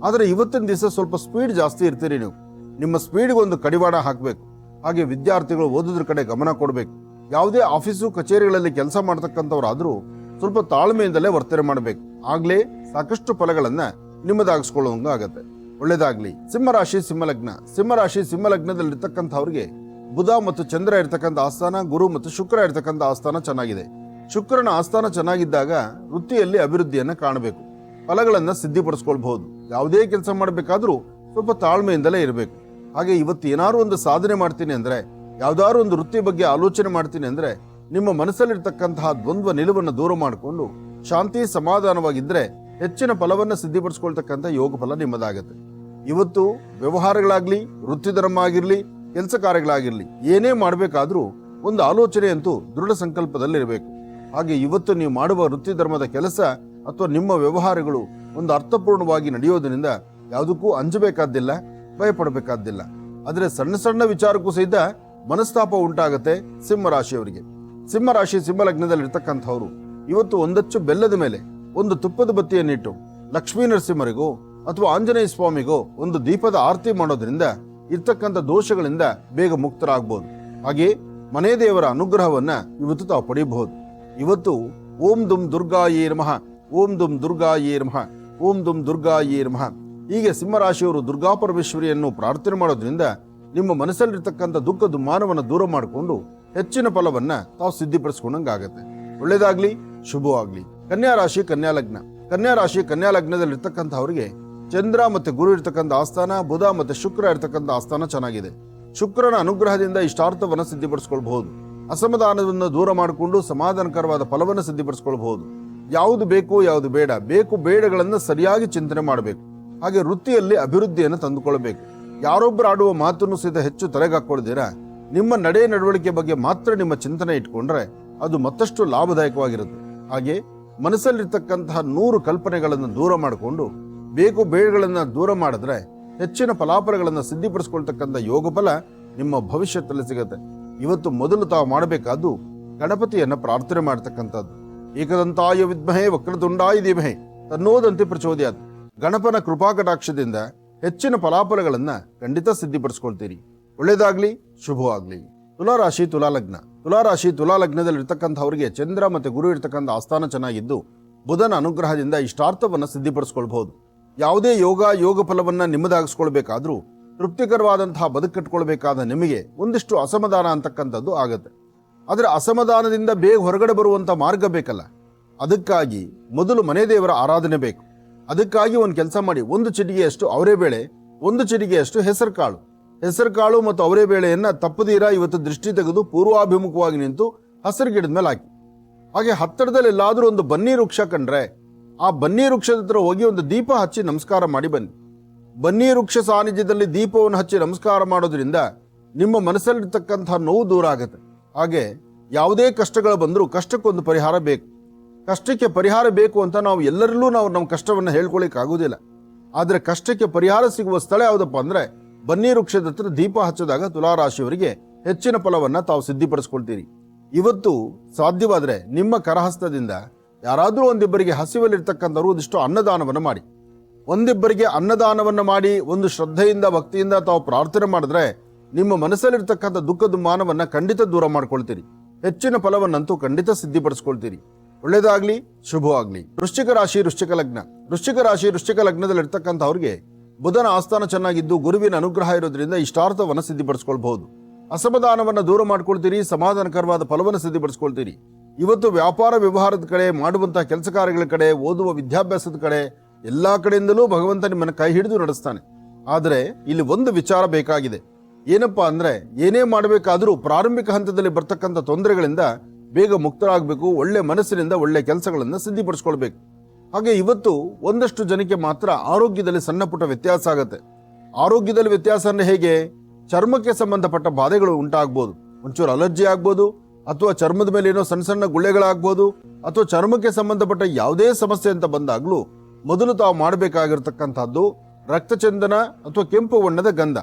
ಆದ್ರೆ ಇವತ್ತಿನ ದಿವಸ ಸ್ವಲ್ಪ ಸ್ಪೀಡ್ ಜಾಸ್ತಿ ಇರ್ತೀರಿ ನೀವು. ನಿಮ್ಮ ಸ್ಪೀಡ್ಗೆ ಒಂದು ಕಡಿವಾಣ ಹಾಕಬೇಕು. ಹಾಗೆ ವಿದ್ಯಾರ್ಥಿಗಳು ಓದೋದ್ರ ಕಡೆ ಗಮನ ಕೊಡಬೇಕು. ಯಾವುದೇ ಆಫೀಸು ಕಚೇರಿಗಳಲ್ಲಿ ಕೆಲಸ ಮಾಡ್ತಕ್ಕಂಥವ್ರಾದ್ರೂ ಸ್ವಲ್ಪ ತಾಳ್ಮೆಯಿಂದಲೇ ವರ್ತನೆ ಮಾಡಬೇಕು. ಆಗ್ಲೇ ಸಾಕಷ್ಟು ಫಲಗಳನ್ನ ನಿಮ್ಮದಾಗಿಸ್ಕೊಳ್ಳೋಂಗಾಗತ್ತೆ. ಒಳ್ಳೇದಾಗ್ಲಿ. ಸಿಂಹರಾಶಿ ಸಿಂಹಲಗ್ನ. ಸಿಂಹರಾಶಿ ಸಿಂಹಲಗ್ನದಲ್ಲಿರ್ತಕ್ಕಂಥವ್ರಿಗೆ ಬುಧ ಮತ್ತು ಚಂದ್ರ ಇರ್ತಕ್ಕಂಥ ಆಸ್ಥಾನ, ಗುರು ಮತ್ತು ಶುಕ್ರ ಇರ್ತಕ್ಕಂಥ ಆಸ್ಥಾನ ಚೆನ್ನಾಗಿದೆ. ಶುಕ್ರನ ಆಸ್ಥಾನ ಚೆನ್ನಾಗಿದ್ದಾಗ ವೃತ್ತಿಯಲ್ಲಿ ಅಭಿವೃದ್ಧಿಯನ್ನ ಕಾಣಬೇಕು. ಫಲಗಳನ್ನ ಸಿದ್ಧಿಪಡಿಸ್ಕೊಳ್ಬಹುದು. ಯಾವುದೇ ಕೆಲಸ ಮಾಡಬೇಕಾದ್ರೂ ಸ್ವಲ್ಪ ತಾಳ್ಮೆಯಿಂದಲೇ ಇರಬೇಕು. ಹಾಗೆ ಇವತ್ತು ಏನಾದ್ರು ಒಂದು ಸಾಧನೆ ಮಾಡ್ತೀನಿ ಅಂದ್ರೆ, ಯಾವ್ದಾದ್ರು ಒಂದು ವೃತ್ತಿ ಬಗ್ಗೆ ಆಲೋಚನೆ ಮಾಡ್ತೀನಿ ಅಂದ್ರೆ ನಿಮ್ಮ ಮನಸ್ಸಲ್ಲಿರ್ತಕ್ಕಂತಹ ದ್ವಂದ್ವ ನಿಲುವನ್ನು ದೂರ ಮಾಡಿಕೊಂಡು ಶಾಂತಿ ಸಮಾಧಾನವಾಗಿದ್ರೆ ಹೆಚ್ಚಿನ ಫಲವನ್ನು ಸಿದ್ಧಿಪಡಿಸ್ಕೊಳ್ತಕ್ಕಂಥ ಯೋಗ ಫಲ ನಿಮ್ಮದಾಗತ್ತೆ. ಇವತ್ತು ವ್ಯವಹಾರಗಳಾಗ್ಲಿ, ವೃತ್ತಿ ಧರ್ಮ ಆಗಿರ್ಲಿ, ಕೆಲಸ ಕಾರ್ಯಗಳಾಗಿರ್ಲಿ, ಏನೇ ಮಾಡಬೇಕಾದ್ರೂ ಒಂದು ಆಲೋಚನೆ ಅಂತೂ ದೃಢ ಸಂಕಲ್ಪದಲ್ಲಿರಬೇಕು. ಹಾಗೆ ಇವತ್ತು ನೀವು ಮಾಡುವ ವೃತ್ತಿ ಧರ್ಮದ ಕೆಲಸ ಅಥವಾ ನಿಮ್ಮ ವ್ಯವಹಾರಗಳು ಒಂದು ಅರ್ಥಪೂರ್ಣವಾಗಿ ನಡೆಯೋದ್ರಿಂದ ಯಾವುದಕ್ಕೂ ಅಂಜಬೇಕಾದ್ದಿಲ್ಲ, ಭಯಪಡಬೇಕಾದ್ದಿಲ್ಲ. ಆದರೆ ಸಣ್ಣ ಸಣ್ಣ ವಿಚಾರಕ್ಕೂ ಸಹಿತ ಮನಸ್ತಾಪ ಉಂಟಾಗತ್ತೆ ಸಿಂಹರಾಶಿಯವರಿಗೆ. ಸಿಂಹರಾಶಿ ಸಿಂಹಲಗ್ನದಲ್ಲಿರ್ತಕ್ಕಂಥವ್ರು ಇವತ್ತು ಒಂದಚ್ಚು ಬೆಲ್ಲದ ಮೇಲೆ ಒಂದು ತುಪ್ಪದ ಬತ್ತಿಯನ್ನಿಟ್ಟು ಲಕ್ಷ್ಮೀ ನರಸಿಂಹರಿಗೋ ಅಥವಾ ಆಂಜನೇಯ ಸ್ವಾಮಿಗೋ ಒಂದು ದೀಪದ ಆರತಿ ಮಾಡೋದ್ರಿಂದ ಇರ್ತಕ್ಕಂಥ ದೋಷಗಳಿಂದ ಬೇಗ ಮುಕ್ತರಾಗಬಹುದು. ಹಾಗೆ ಮನೆ ದೇವರ ಅನುಗ್ರಹವನ್ನ ಇವತ್ತು ತಾವು ಪಡೆಯಬಹುದು. ಇವತ್ತು ಓಂ ದುಂ ದುರ್ಗಾಯೇ ನಮಃ, ಓಂ ದುಂ ದುರ್ಗಾಯೇ ನಮಃ, ಓಂ ದುಂ ದುರ್ಗಾಯೇ ನಮಃ ಹೀಗೆ ಸಿಂಹರಾಶಿಯವರು ದುರ್ಗಾ ಪರಮೇಶ್ವರಿಯನ್ನು ಪ್ರಾರ್ಥನೆ ಮಾಡೋದ್ರಿಂದ ನಿಮ್ಮ ಮನಸ್ಸಲ್ಲಿರ್ತಕ್ಕಂಥ ದುಃಖ ದುಮ್ಮಾನವನ್ನು ದೂರ ಮಾಡಿಕೊಂಡು ಹೆಚ್ಚಿನ ಫಲವನ್ನ ತಾವು ಸಿದ್ಧಿಪಡಿಸ್ಕೊಂಡಂಗಾಗತ್ತೆ. ಒಳ್ಳೇದಾಗ್ಲಿ, ಶುಭವಾಗ್ಲಿ. ಕನ್ಯಾ ರಾಶಿ ಕನ್ಯಾ ಲಗ್ನ. ಕನ್ಯಾ ರಾಶಿ ಕನ್ಯಾ ಲಗ್ನದಲ್ಲಿರ್ತಕ್ಕಂಥವರಿಗೆ ಚಂದ್ರ ಮತ್ತೆ ಗುರು ಇರ್ತಕ್ಕಂಥ ಆಸ್ಥಾನ, ಬುಧ ಮತ್ತೆ ಶುಕ್ರ ಇರ್ತಕ್ಕಂಥ ಆಸ್ಥಾನ ಚೆನ್ನಾಗಿದೆ. ಶುಕ್ರನ ಅನುಗ್ರಹದಿಂದ ಇಷ್ಟಾರ್ಥವನ್ನು ಸಿದ್ಧಿಪಡಿಸ್ಕೊಳ್ಬಹುದು. ಅಸಮಾಧಾನವನ್ನು ದೂರ ಮಾಡಿಕೊಂಡು ಸಮಾಧಾನಕರವಾದ ಫಲವನ್ನು ಸಿದ್ಧಿಪಡಿಸ್ಕೊಳ್ಬಹುದು. ಯಾವುದು ಬೇಕು ಯಾವುದು ಬೇಡ, ಬೇಕು ಬೇಡಗಳನ್ನು ಸರಿಯಾಗಿ ಚಿಂತನೆ ಮಾಡಬೇಕು. ಹಾಗೆ ವೃತ್ತಿಯಲ್ಲಿ ಅಭಿವೃದ್ಧಿಯನ್ನು ತಂದುಕೊಳ್ಬೇಕು. ಯಾರೊಬ್ಬರು ಆಡುವ ಮಾತನ್ನು ಸಹಿತ ಹೆಚ್ಚು ತಲೆಗಾಕೊಳ್ಳದಿರಾ ನಿಮ್ಮ ನಡೆ ನಡವಳಿಕೆ ಬಗ್ಗೆ ಮಾತ್ರ ನಿಮ್ಮ ಚಿಂತನೆ ಇಟ್ಕೊಂಡ್ರೆ ಅದು ಮತ್ತಷ್ಟು ಲಾಭದಾಯಕವಾಗಿರುತ್ತೆ. ಹಾಗೆ ಮನಸ್ಸಲ್ಲಿರ್ತಕ್ಕಂತಹ 100 ಕಲ್ಪನೆಗಳನ್ನು ದೂರ ಮಾಡಿಕೊಂಡು ಬೇಕು ಬೇಡಗಳನ್ನು ದೂರ ಮಾಡಿದ್ರೆ ಹೆಚ್ಚಿನ ಫಲಾಫಲಗಳನ್ನು ಸಿದ್ಧಿಪಡಿಸ್ಕೊಳ್ತಕ್ಕಂಥ ಯೋಗ ಫಲ ನಿಮ್ಮ ಭವಿಷ್ಯದಲ್ಲಿ ಸಿಗುತ್ತೆ. ಇವತ್ತು ಮೊದಲು ತಾವು ಮಾಡಬೇಕಾದ್ದು ಗಣಪತಿಯನ್ನ ಪ್ರಾರ್ಥನೆ ಮಾಡ್ತಕ್ಕಂಥದ್ದು. ಏಕದಂತಾಯ ವಿದ್ಮಹೇ ವಕ್ರತುಂಡಾಯ ಧೀಮಹಿ ತನ್ನೋದಂತೆ ಪ್ರಚೋದಯಾತ್. ಗಣಪನ ಕೃಪಾಕಟಾಕ್ಷದಿಂದ ಹೆಚ್ಚಿನ ಫಲಾಫಲಗಳನ್ನ ಖಂಡಿತ ಸಿದ್ಧಿಪಡಿಸ್ಕೊಳ್ತೀರಿ. ಒಳ್ಳೇದಾಗ್ಲಿ, ಶುಭವಾಗ್ಲಿ. ತುಲಾರಾಶಿ ತುಲಾಲಗ್ನ. ತುಲಾರಾಶಿ ತುಲಾಲಗ್ನದಲ್ಲಿರ್ತಕ್ಕಂಥವ್ರಿಗೆ ಚಂದ್ರ ಮತ್ತೆ ಗುರು ಇರ್ತಕ್ಕಂಥ ಆಸ್ಥಾನ ಚೆನ್ನಾಗಿದ್ದು ಬುಧನ ಅನುಗ್ರಹದಿಂದ ಇಷ್ಟಾರ್ಥವನ್ನ ಸಿದ್ಧಿಪಡಿಸ್ಕೊಳ್ಬಹುದು. ಯಾವುದೇ ಯೋಗ ಫಲವನ್ನ ನಿಮ್ಮದಾಗಿಸ್ಕೊಳ್ಬೇಕಾದ್ರೂ ತೃಪ್ತಿಕರವಾದಂತಹ ಬದುಕು ಕಟ್ಕೊಳ್ಬೇಕಾದ ನಿಮಗೆ ಒಂದಿಷ್ಟು ಅಸಮಾಧಾನ ಅಂತಕ್ಕಂಥದ್ದು ಆಗತ್ತೆ. ಆದರೆ ಅಸಮಾಧಾನದಿಂದ ಬೇಗ ಹೊರಗಡೆ ಬರುವಂತ ಮಾರ್ಗ ಬೇಕಲ್ಲ, ಅದಕ್ಕಾಗಿ ಮೊದಲು ಮನೆ ದೇವರ ಆರಾಧನೆ ಬೇಕು. ಅದಕ್ಕಾಗಿ ಒಂದು ಕೆಲಸ ಮಾಡಿ, 1 ಚಿಟಿಗೆಯಷ್ಟು ಅವರೆಬೇಳೆ, 1 ಚಿಟಿಗೆಯಷ್ಟು ಹೆಸರುಕಾಳು ಮತ್ತು ಅವರೆಬೇಳೆಯನ್ನ ತಪ್ಪದೀರ ಇವತ್ತು ದೃಷ್ಟಿ ತೆಗೆದು ಪೂರ್ವಾಭಿಮುಖವಾಗಿ ನಿಂತು ಹಸಿರು ಗಿಡದ ಮೇಲೆ ಹಾಕಿ. ಹಾಗೆ ಹತ್ತಿರದಲ್ಲಿ ಎಲ್ಲಾದ್ರೂ ಒಂದು ಬನ್ನಿ ವೃಕ್ಷ ಕಂಡ್ರೆ ಆ ಬನ್ನಿ ವೃಕ್ಷದ ಹತ್ರ ಹೋಗಿ ಒಂದು ದೀಪ ಹಚ್ಚಿ ನಮಸ್ಕಾರ ಮಾಡಿ ಬನ್ನಿ. ಬನ್ನಿ ವೃಕ್ಷ ಸಾನ್ನಿಧ್ಯದಲ್ಲಿ ದೀಪವನ್ನು ಹಚ್ಚಿ ನಮಸ್ಕಾರ ಮಾಡೋದ್ರಿಂದ ನಿಮ್ಮ ಮನಸ್ಸಲ್ಲಿರ್ತಕ್ಕಂತಹ ನೋವು ದೂರ ಆಗುತ್ತೆ. ಹಾಗೆ ಯಾವುದೇ ಕಷ್ಟಗಳು ಬಂದರೂ ಕಷ್ಟಕ್ಕೊಂದು ಪರಿಹಾರ ಬೇಕು. ಕಷ್ಟಕ್ಕೆ ಪರಿಹಾರ ಬೇಕು ಅಂತ ನಾವು ಎಲ್ಲರಲ್ಲೂ ನಮ್ಮ ಕಷ್ಟವನ್ನು ಹೇಳ್ಕೊಳ್ಳಿಕ್ಕೆ ಆಗುವುದಿಲ್ಲ. ಆದರೆ ಕಷ್ಟಕ್ಕೆ ಪರಿಹಾರ ಸಿಗುವ ಸ್ಥಳ ಯಾವುದಪ್ಪ ಅಂದ್ರೆ ಬನ್ನಿ ವೃಕ್ಷದ ಹತ್ರ ದೀಪ ಹಚ್ಚಿದಾಗ ತುಲಾರಾಶಿಯವರಿಗೆ ಹೆಚ್ಚಿನ ಫಲವನ್ನು ತಾವು ಸಿದ್ಧಿಪಡಿಸ್ಕೊಳ್ತೀರಿ. ಇವತ್ತು ಸಾಧ್ಯವಾದರೆ ನಿಮ್ಮ ಕರಹಸ್ತದಿಂದ ಯಾರಾದರೂ ಒಂದಿಬ್ಬರಿಗೆ ಹಸಿವಲ್ಲಿರ್ತಕ್ಕಂಥವ್ರು ಒಂದಿಷ್ಟು ಅನ್ನದಾನವನ್ನು ಮಾಡಿ, ಒಂದಿಬ್ಬರಿಗೆ ಅನ್ನದಾನವನ್ನು ಮಾಡಿ ಒಂದು ಶ್ರದ್ಧೆಯಿಂದ ಭಕ್ತಿಯಿಂದ ತಾವು ಪ್ರಾರ್ಥನೆ ಮಾಡಿದ್ರೆ ನಿಮ್ಮ ಮನಸ್ಸಲ್ಲಿರ್ತಕ್ಕಂಥ ದುಃಖ ದುಮ್ಮಾನವನ್ನು ಖಂಡಿತ ದೂರ ಮಾಡ್ಕೊಳ್ತೀರಿ. ಹೆಚ್ಚಿನ ಫಲವನ್ನಂತೂ ಖಂಡಿತ ಸಿದ್ಧಿಪಡಿಸ್ಕೊಳ್ತೀರಿ. ಒಳ್ಳೇದಾಗ್ಲಿ, ಶುಭವಾಗ್ಲಿ. ವೃಶ್ಚಿಕ ರಾಶಿ, ವೃಶ್ಚಿಕ ಲಗ್ನ. ವೃಶ್ಚಿಕ ರಾಶಿ, ವೃಶ್ಚಿಕ ಲಗ್ನದಲ್ಲಿರ್ತಕ್ಕಂಥವ್ರಿಗೆ ಬುಧನ ಆಸ್ಥಾನ ಚೆನ್ನಾಗಿದ್ದು ಗುರುವಿನ ಅನುಗ್ರಹ ಇರೋದ್ರಿಂದ ಇಷ್ಟಾರ್ಥವನ್ನು ಸಿದ್ಧಿಪಡಿಸ್ಕೊಳ್ಬಹುದು. ಅಸಮಾಧಾನವನ್ನು ದೂರ ಮಾಡ್ಕೊಳ್ತೀರಿ, ಸಮಾಧಾನಕರವಾದ ಫಲವನ್ನು ಸಿದ್ಧಿಪಡಿಸ್ಕೊಳ್ತೀರಿ. ಇವತ್ತು ವ್ಯಾಪಾರ ವ್ಯವಹಾರದ ಕಡೆ, ಮಾಡುವಂತಹ ಕೆಲಸ ಕಾರ್ಯಗಳ ಕಡೆ, ಓದುವ ವಿದ್ಯಾಭ್ಯಾಸದ ಕಡೆ ಎಲ್ಲಾ ಕಡೆಯಿಂದಲೂ ಭಗವಂತ ನಿಮ್ಮನ್ನು ಕೈ ಹಿಡಿದು ನಡೆಸ್ತಾನೆ. ಆದರೆ ಇಲ್ಲಿ ಒಂದು ವಿಚಾರ ಬೇಕಾಗಿದೆ. ಏನಪ್ಪಾ ಅಂದ್ರೆ, ಏನೇ ಮಾಡಬೇಕಾದ್ರೂ ಪ್ರಾರಂಭಿಕ ಹಂತದಲ್ಲಿ ಬರ್ತಕ್ಕಂಥ ತೊಂದರೆಗಳಿಂದ ಬೇಗ ಮುಕ್ತರಾಗಬೇಕು. ಒಳ್ಳೆ ಮನಸ್ಸಿನಿಂದ ಒಳ್ಳೆ ಕೆಲಸಗಳನ್ನು ಸಿದ್ಧಿಪಡಿಸ್ಕೊಳ್ಬೇಕು. ಹಾಗೆ ಇವತ್ತು ಒಂದಷ್ಟು ಜನಕ್ಕೆ ಮಾತ್ರ ಆರೋಗ್ಯದಲ್ಲಿ ಸಣ್ಣ ಪುಟ್ಟ ವ್ಯತ್ಯಾಸ ಆಗುತ್ತೆ. ಆರೋಗ್ಯದಲ್ಲಿ ವ್ಯತ್ಯಾಸ ಅಂದ್ರೆ ಹೇಗೆ? ಚರ್ಮಕ್ಕೆ ಸಂಬಂಧಪಟ್ಟ ಬಾಧೆಗಳು ಉಂಟಾಗ್ಬೋದು, ಒಂಚೂರು ಅಲರ್ಜಿ ಆಗ್ಬೋದು, ಅಥವಾ ಚರ್ಮದ ಮೇಲೆ ಏನೋ ಸಣ್ಣ ಸಣ್ಣ ಗುಳ್ಳೆಗಳಾಗ್ಬೋದು, ಅಥವಾ ಚರ್ಮಕ್ಕೆ ಸಂಬಂಧಪಟ್ಟ ಯಾವುದೇ ಸಮಸ್ಯೆ ಅಂತ ಬಂದಾಗ್ಲೂ ಮೊದಲು ತಾವು ಮಾಡಬೇಕಾಗಿರ್ತಕ್ಕಂಥದ್ದು ರಕ್ತಚಂದನ ಅಥವಾ ಕೆಂಪು ಬಣ್ಣದ ಗಂಧ.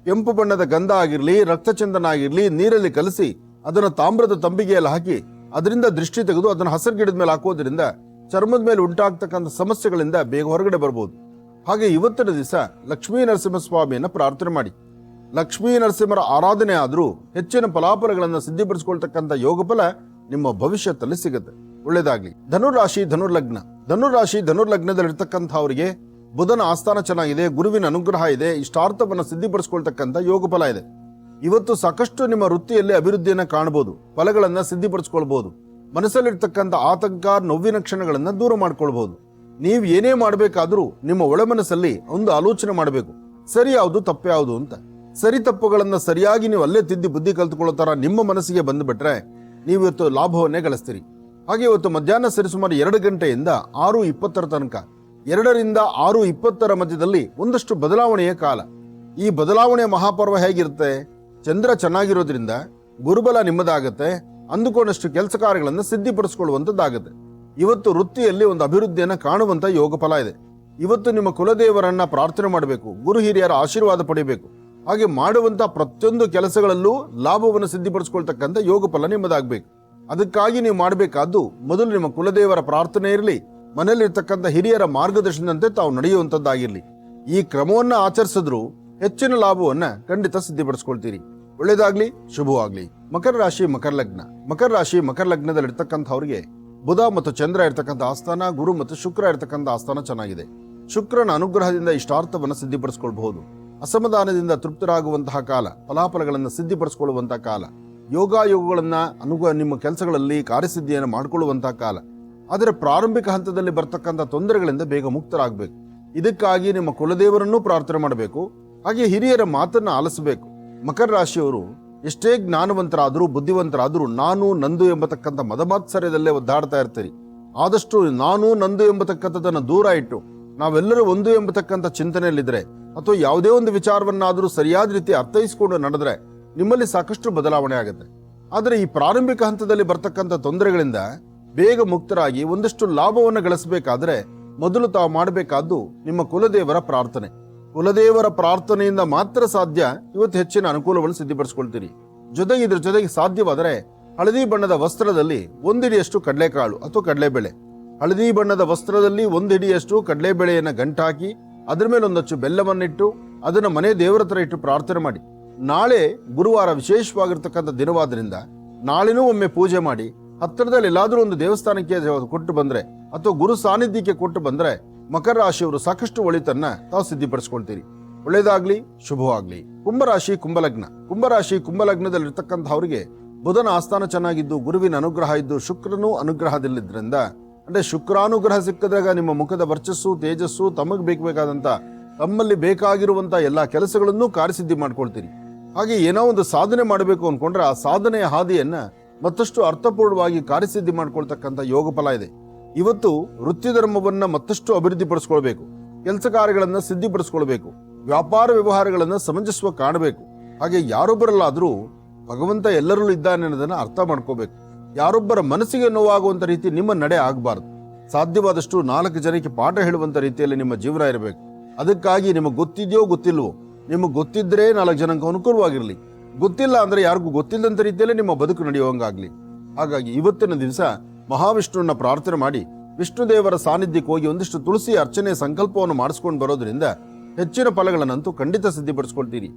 ಕೆಂಪು ಬಣ್ಣದ ಗಂಧ ಆಗಿರ್ಲಿ, ರಕ್ತಚಂದನ ಆಗಿರ್ಲಿ, ನೀರಲ್ಲಿ ಕಲಸಿ ಅದನ್ನು ತಾಮ್ರದ ತಂಬಿಗೆಯಲ್ಲಿ ಹಾಕಿ ಅದರಿಂದ ದೃಷ್ಟಿ ತೆಗೆದು ಅದನ್ನು ಹಸಿರು ಗಿಡದ ಮೇಲೆ ಹಾಕೋದ್ರಿಂದ ಚರ್ಮದ ಮೇಲೆ ಉಂಟಾಗ್ತಕ್ಕಂಥ ಸಮಸ್ಯೆಗಳಿಂದ ಬೇಗ ಹೊರಗಡೆ ಬರ್ಬೋದು. ಹಾಗೆ ಇವತ್ತಿನ ದಿವಸ ಲಕ್ಷ್ಮೀ ನರಸಿಂಹಸ್ವಾಮಿಯನ್ನು ಪ್ರಾರ್ಥನೆ ಮಾಡಿ. ಲಕ್ಷ್ಮೀ ನರಸಿಂಹರ ಆರಾಧನೆ ಆದರೂ ಹೆಚ್ಚಿನ ಫಲಾಫಲಗಳನ್ನು ಸಿದ್ಧಿಪಡಿಸಿಕೊಳ್ತಕ್ಕಂಥ ಯೋಗ ಫಲ ನಿಮ್ಮ ಭವಿಷ್ಯದಲ್ಲಿ ಸಿಗುತ್ತೆ. ಒಳ್ಳೇದಾಗ್ಲಿ. ಧನುರಾಶಿ, ಧನುರ್ಲಗ್ನ. ಧನುರಾಶಿ, ಧನುರ್ಲಗ್ನದಲ್ಲಿರ್ತಕ್ಕಂಥವರಿಗೆ ಬುಧನ ಆಸ್ಥಾನ ಚೆನ್ನಾಗಿದೆ, ಗುರುವಿನ ಅನುಗ್ರಹ ಇದೆ, ಇಷ್ಟಾರ್ಥವನ್ನು ಸಿದ್ಧಿಪಡಿಸಿಕೊಳ್ತಕ್ಕಂಥ ಯೋಗ ಫಲ ಇದೆ. ಇವತ್ತು ಸಾಕಷ್ಟು ನಿಮ್ಮ ವೃತ್ತಿಯಲ್ಲಿ ಅಭಿವೃದ್ಧಿಯನ್ನು ಕಾಣಬಹುದು, ಫಲಗಳನ್ನು ಸಿದ್ಧಿಪಡಿಸ್ಕೊಳ್ಬಹುದು. ಮನಸ್ಸಲ್ಲಿರ್ತಕ್ಕಂಥ ಆತಂಕ, ನೋವಿನ ಕ್ಷಣಗಳನ್ನು ದೂರ ಮಾಡ್ಕೊಳ್ಬಹುದು. ನೀವು ಏನೇ ಮಾಡಬೇಕಾದ್ರೂ ನಿಮ್ಮ ಒಳ ಮನಸ್ಸಲ್ಲಿ ಒಂದು ಆಲೋಚನೆ ಮಾಡಬೇಕು, ಸರಿ ಯಾವುದು ತಪ್ಪು ಯಾವುದು ಅಂತ. ಸರಿ ತಪ್ಪುಗಳನ್ನು ಸರಿಯಾಗಿ ನೀವು ಅಲ್ಲೇ ತಿದ್ದಿ ಬುದ್ಧಿ ಕಲ್ತುಕೊಳ್ಳೋ ತರ ನಿಮ್ಮ ಮನಸ್ಸಿಗೆ ಬಂದುಬಿಟ್ರೆ ನೀವು ಇವತ್ತು ಲಾಭವನ್ನೇ ಗಳಿಸ್ತೀರಿ. ಹಾಗೆ ಇವತ್ತು ಮಧ್ಯಾಹ್ನ ಸರಿಸುಮಾರು 2 ಗಂಟೆಯಿಂದ 6:20 ತನಕ, 2 ರಿಂದ 6:20 ಮಧ್ಯದಲ್ಲಿ ಒಂದಷ್ಟು ಬದಲಾವಣೆಯ ಕಾಲ. ಈ ಬದಲಾವಣೆಯ ಮಹಾಪರ್ವ ಹೇಗಿರುತ್ತೆ? ಚಂದ್ರ ಚೆನ್ನಾಗಿರೋದ್ರಿಂದ ಗುರುಬಲ ನಿಮ್ಮದಾಗತ್ತೆ, ಅಂದುಕೊಂಡಷ್ಟು ಕೆಲಸ ಕಾರ್ಯಗಳನ್ನು ಸಿದ್ಧಿಪಡಿಸಿಕೊಳ್ಳುವಂಥದ್ದಾಗುತ್ತೆ. ಇವತ್ತು ವೃತ್ತಿಯಲ್ಲಿ ಒಂದು ಅಭಿವೃದ್ಧಿಯನ್ನು ಕಾಣುವಂತ ಯೋಗ ಫಲ ಇದೆ. ಇವತ್ತು ನಿಮ್ಮ ಕುಲದೇವರನ್ನ ಪ್ರಾರ್ಥನೆ ಮಾಡಬೇಕು, ಗುರು ಹಿರಿಯರ ಆಶೀರ್ವಾದ ಪಡೆಯಬೇಕು. ಹಾಗೆ ಮಾಡುವಂತ ಪ್ರತಿಯೊಂದು ಕೆಲಸಗಳಲ್ಲೂ ಲಾಭವನ್ನು ಸಿದ್ಧಿಪಡಿಸಿಕೊಳ್ತಕ್ಕಂಥ ಯೋಗ ಫಲ ನಿಮ್ಮದಾಗಬೇಕು. ಅದಕ್ಕಾಗಿ ನೀವು ಮಾಡಬೇಕಾದ್ದು ಮೊದಲು ನಿಮ್ಮ ಕುಲದೇವರ ಪ್ರಾರ್ಥನೆ ಇರಲಿ, ಮನೆಯಲ್ಲಿರ್ತಕ್ಕಂಥ ಹಿರಿಯರ ಮಾರ್ಗದರ್ಶನದಂತೆ ತಾವು ನಡೆಯುವಂಥದ್ದಾಗಿರಲಿ. ಈ ಕ್ರಮವನ್ನ ಆಚರಿಸಿದ್ರು ಹೆಚ್ಚಿನ ಲಾಭವನ್ನ ಖಂಡಿತ ಸಿದ್ಧಿಪಡಿಸ್ಕೊಳ್ತೀರಿ. ಒಳ್ಳೇದಾಗ್ಲಿ, ಶುಭವಾಗ್ಲಿ. ಮಕರ ರಾಶಿ, ಮಕರ ಲಗ್ನ. ಮಕರ ರಾಶಿ, ಮಕರ ಲಗ್ನದಲ್ಲಿರ್ತಕ್ಕಂಥವ್ರಿಗೆ ಬುಧ ಮತ್ತು ಚಂದ್ರ ಇರ್ತಕ್ಕಂಥ ಆಸ್ಥಾನ, ಗುರು ಮತ್ತು ಶುಕ್ರ ಇರ್ತಕ್ಕಂಥ ಆಸ್ಥಾನ ಚೆನ್ನಾಗಿದೆ. ಶುಕ್ರನ ಅನುಗ್ರಹದಿಂದ ಇಷ್ಟಾರ್ಥವನ್ನು ಸಿದ್ಧಿಪಡಿಸಿಕೊಳ್ಳಬಹುದು. ಅಸಮಾಧಾನದಿಂದ ತೃಪ್ತರಾಗುವಂತಹ ಕಾಲ, ಫಲಾಫಲಗಳನ್ನು ಸಿದ್ಧಿಪಡಿಸಿಕೊಳ್ಳುವಂತಹ ಕಾಲ, ಯೋಗಾಯೋಗಗಳನ್ನ ನಿಮ್ಮ ಕೆಲಸಗಳಲ್ಲಿ ಕಾರ್ಯಸಿದ್ಧಿಯನ್ನು ಮಾಡಿಕೊಳ್ಳುವಂತಹ ಕಾಲ. ಆದರೆ ಪ್ರಾರಂಭಿಕ ಹಂತದಲ್ಲಿ ಬರ್ತಕ್ಕಂಥ ತೊಂದರೆಗಳಿಂದ ಬೇಗ ಮುಕ್ತರಾಗಬೇಕು. ಇದಕ್ಕಾಗಿ ನಿಮ್ಮ ಕುಲದೇವರನ್ನು ಪ್ರಾರ್ಥನೆ ಮಾಡಬೇಕು. ಹಾಗೆ ಹಿರಿಯರ ಮಾತನ್ನ ಆಲಿಸಬೇಕು. ಮಕರ ರಾಶಿಯವರು ಎಷ್ಟೇ ಜ್ಞಾನವಂತರಾದರೂ ಬುದ್ಧಿವಂತರಾದರೂ ನಾನು ನಂದು ಎಂಬತಕ್ಕಂಥ ಮದಮಾತ್ಸರ್ಯದಲ್ಲೇ ಒದ್ದಾಡ್ತಾ ಇರ್ತೀರಿ. ಆದಷ್ಟು ನಾನು ನಂದು ಎಂಬತಕ್ಕಂಥದನ್ನು ದೂರ ಇಟ್ಟು ನಾವೆಲ್ಲರೂ ಒಂದು ಎಂಬತಕ್ಕಂಥ ಚಿಂತನೆಯಲ್ಲಿದ್ರೆ ಅಥವಾ ಯಾವುದೇ ಒಂದು ವಿಚಾರವನ್ನಾದರೂ ಸರಿಯಾದ ರೀತಿ ಅರ್ಥೈಸಿಕೊಂಡು ನಡೆದ್ರೆ ನಿಮ್ಮಲ್ಲಿ ಸಾಕಷ್ಟು ಬದಲಾವಣೆ ಆಗುತ್ತೆ. ಆದರೆ ಈ ಪ್ರಾರಂಭಿಕ ಹಂತದಲ್ಲಿ ಬರ್ತಕ್ಕಂಥ ತೊಂದರೆಗಳಿಂದ ಬೇಗ ಮುಕ್ತರಾಗಿ ಒಂದಷ್ಟು ಲಾಭವನ್ನು ಗಳಿಸಬೇಕಾದ್ರೆ ಮೊದಲು ತಾವು ಮಾಡಬೇಕಾದ್ದು ನಿಮ್ಮ ಕುಲದೇವರ ಪ್ರಾರ್ಥನೆ. ಕುಲದೇವರ ಪ್ರಾರ್ಥನೆಯಿಂದ ಮಾತ್ರ ಸಾಧ್ಯ ಇವತ್ತು ಹೆಚ್ಚಿನ ಅನುಕೂಲವನ್ನು ಸಿದ್ಧಿಪಡಿಸಿಕೊಳ್ತೀರಿ. ಜೊತೆಗೆ ಇದ್ರ ಜೊತೆಗೆ ಸಾಧ್ಯವಾದರೆ ಹಳದಿ ಬಣ್ಣದ ವಸ್ತ್ರದಲ್ಲಿ 1 ಹಿಡಿಯಷ್ಟು ಕಡಲೆಕಾಳು ಅಥವಾ ಕಡಲೆಬೇಳೆ, ಹಳದಿ ಬಣ್ಣದ ವಸ್ತ್ರದಲ್ಲಿ 1 ಹಿಡಿಯಷ್ಟು ಕಡಲೆಬೇಳೆಯನ್ನು ಗಂಟಾಕಿ ಅದರ ಮೇಲೆ ಒಂದಷ್ಟು ಬೆಲ್ಲವನ್ನಿಟ್ಟು ಅದನ್ನು ಮನೆ ದೇವರ ಹತ್ರ ಇಟ್ಟು ಪ್ರಾರ್ಥನೆ ಮಾಡಿ. ನಾಳೆ ಗುರುವಾರ ವಿಶೇಷವಾಗಿರ್ತಕ್ಕಂಥ ದಿನವಾದ್ರಿಂದ ನಾಳೆನೂ ಒಮ್ಮೆ ಪೂಜೆ ಮಾಡಿ ಹತ್ತಿರದಲ್ಲಿ ಎಲ್ಲಾದ್ರೂ ಒಂದು ದೇವಸ್ಥಾನಕ್ಕೆ ಕೊಟ್ಟು ಬಂದ್ರೆ ಅಥವಾ ಗುರು ಸಾನ್ನಿಧ್ಯಕ್ಕೆ ಕೊಟ್ಟು ಬಂದ್ರೆ ಮಕರ ರಾಶಿಯವರು ಸಾಕಷ್ಟು ಒಳಿತನ್ನ ತಾವು ಸಿದ್ಧಿಪಡಿಸ್ಕೊಳ್ತೀರಿ. ಒಳ್ಳೇದಾಗ್ಲಿ, ಶುಭವಾಗ್ಲಿ. ಕುಂಭರಾಶಿ, ಕುಂಭಲಗ್ನ. ಕುಂಭರಾಶಿ, ಕುಂಭಲಗ್ನದಲ್ಲಿರ್ತಕ್ಕಂಥವರಿಗೆ ಬುಧನ ಆಸ್ಥಾನ ಚೆನ್ನಾಗಿದ್ದು ಗುರುವಿನ ಅನುಗ್ರಹ ಇದ್ದು ಶುಕ್ರನೂ ಅನುಗ್ರಹದಲ್ಲಿದ್ರಿಂದ, ಅಂದ್ರೆ ಶುಕ್ರಾನುಗ್ರಹ ಸಿಕ್ಕದಾಗ ನಿಮ್ಮ ಮುಖದ ವರ್ಚಸ್ಸು, ತೇಜಸ್ಸು, ತಮಗೆ ಬೇಕಾದಂತ ತಮ್ಮಲ್ಲಿ ಬೇಕಾಗಿರುವಂತ ಎಲ್ಲಾ ಕೆಲಸಗಳನ್ನು ಕಾರ್ಯಸಿದ್ಧಿ ಮಾಡ್ಕೊಳ್ತೀರಿ. ಹಾಗೆ ಏನೋ ಒಂದು ಸಾಧನೆ ಮಾಡಬೇಕು ಅನ್ಕೊಂಡ್ರೆ ಆ ಸಾಧನೆಯ ಹಾದಿಯನ್ನ ಮತ್ತಷ್ಟು ಅರ್ಥಪೂರ್ಣವಾಗಿ ಕಾರ್ಯಸಿದ್ಧಿ ಮಾಡ್ಕೊಳ್ತಕ್ಕಂಥ ಯೋಗ ಫಲ ಇದೆ. ಇವತ್ತು ವೃತ್ತಿ ಧರ್ಮವನ್ನ ಮತ್ತಷ್ಟು ಅಭಿವೃದ್ಧಿಪಡಿಸ್ಕೊಳ್ಬೇಕು, ಕೆಲಸ ಕಾರ್ಯಗಳನ್ನ ಸಿದ್ಧಿಪಡಿಸ್ಕೊಳ್ಬೇಕು, ವ್ಯಾಪಾರ ವ್ಯವಹಾರಗಳನ್ನ ಸಮಂಜಸ್ವ ಕಾಣಬೇಕು. ಹಾಗೆ ಯಾರೊಬ್ಬರಲ್ಲಾದ್ರೂ ಭಗವಂತ ಎಲ್ಲರಲ್ಲೂ ಇದ್ದಾನೆ ಅನ್ನೋದನ್ನ ಅರ್ಥ ಮಾಡ್ಕೋಬೇಕು. ಯಾರೊಬ್ಬರ ಮನಸ್ಸಿಗೆ ನೋವಾಗುವಂತ ರೀತಿ ನಿಮ್ಮ ನಡೆ ಆಗಬಾರದು. ಸಾಧ್ಯವಾದಷ್ಟು 4 ಜನಕ್ಕೆ ಪಾಠ ಹೇಳುವಂತ ರೀತಿಯಲ್ಲಿ ನಿಮ್ಮ ಜೀವನ ಇರಬೇಕು. ಅದಕ್ಕಾಗಿ ನಿಮಗೆ ಗೊತ್ತಿದೆಯೋ ಗೊತ್ತಿಲ್ವೋ, ನಿಮಗೆ ಗೊತ್ತಿದ್ರೆ 4 ಜನಕ್ಕೆ ಅನುಕೂಲವಾಗಿರಲಿ, ಗೊತ್ತಿಲ್ಲ ಅಂದರೆ ಯಾರಿಗೂ ಗೊತ್ತಿಲ್ಲದಂಥ ರೀತಿಯಲ್ಲೇ ನಿಮ್ಮ ಬದುಕು ನಡೆಯುವಂಗಾಗಲಿ. ಹಾಗಾಗಿ ಇವತ್ತಿನ ದಿವಸ ಮಹಾವಿಷ್ಣುವನ್ನ ಪ್ರಾರ್ಥನೆ ಮಾಡಿ ವಿಷ್ಣು ದೇವರ ಸಾನ್ನಿಧ್ಯಕ್ಕೆ ಹೋಗಿ ಒಂದಿಷ್ಟು ತುಳಸಿ ಅರ್ಚನೆ ಸಂಕಲ್ಪವನ್ನು ಮಾಡಿಸ್ಕೊಂಡು ಬರೋದ್ರಿಂದ ಹೆಚ್ಚಿನ ಫಲಗಳನ್ನಂತೂ ಖಂಡಿತ ಸಿದ್ಧಿಪಡಿಸ್ಕೊಳ್ತೀರಿ.